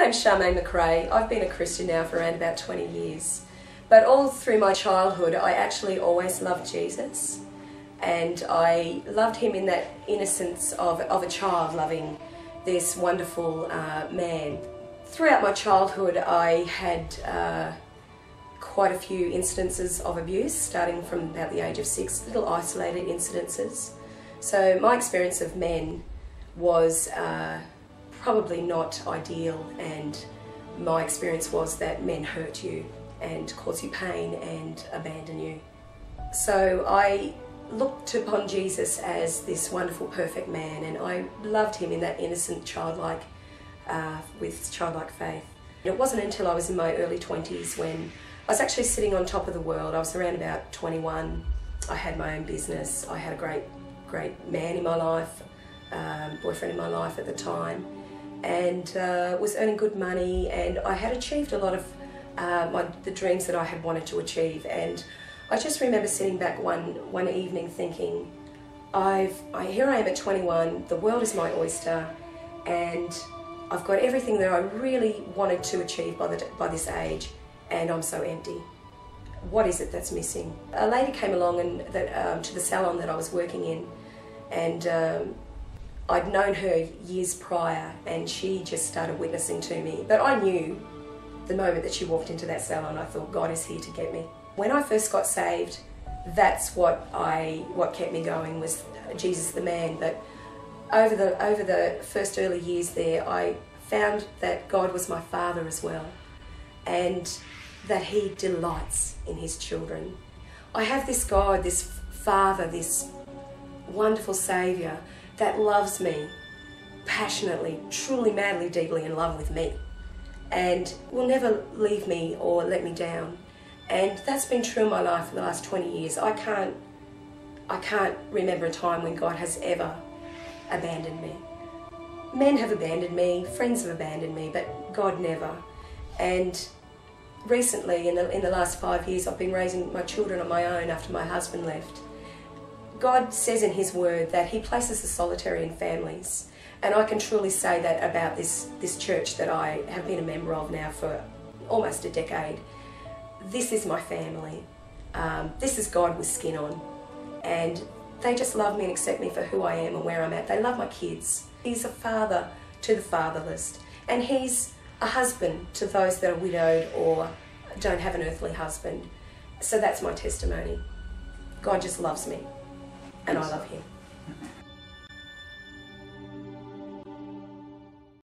name's Charmaine McRae. I've been a Christian now for around about 20 years. But all through my childhood, I actually always loved Jesus. And I loved him in that innocence of a child loving this wonderful man. Throughout my childhood, I had quite a few instances of abuse, starting from about the age of 6, little isolated incidences. So my experience of men was probably not ideal, and my experience was that men hurt you and cause you pain and abandon you. So I looked upon Jesus as this wonderful, perfect man, and I loved him in that innocent, childlike, with childlike faith. It wasn't until I was in my early 20s when I was actually sitting on top of the world. I was around about 21. I had my own business. I had a great man in my life, boyfriend in my life at the time, and was earning good money, and I had achieved a lot of the dreams that I had wanted to achieve. And I just remember sitting back one evening thinking, here I am at 21, the world is my oyster, and I've got everything that I really wanted to achieve by this age, and I'm so empty. What is it that's missing? A lady came along to the salon that I was working in, and I'd known her years prior, and she just started witnessing to me. But I knew the moment that she walked into that salon, I thought, God is here to get me. When I first got saved, that's what kept me going, was Jesus the man. But over the first early years there, I found that God was my Father as well, and that he delights in his children. I have this God, this Father, this wonderful Saviour that loves me passionately, truly, madly, deeply in love with me, and will never leave me or let me down. And that's been true in my life for the last 20 years. I can't remember a time when God has ever abandoned me. Men have abandoned me, friends have abandoned me, but God never. And recently, in the last 5 years, I've been raising my children on my own after my husband left. God says in his word that he places the solitary in families. And I can truly say that about this church that I have been a member of now for almost a decade. This is my family. This is God with skin on. And they just love me and accept me for who I am and where I'm at. They love my kids. He's a father to the fatherless. And he's a husband to those that are widowed or don't have an earthly husband. So that's my testimony. God just loves me, and I love him.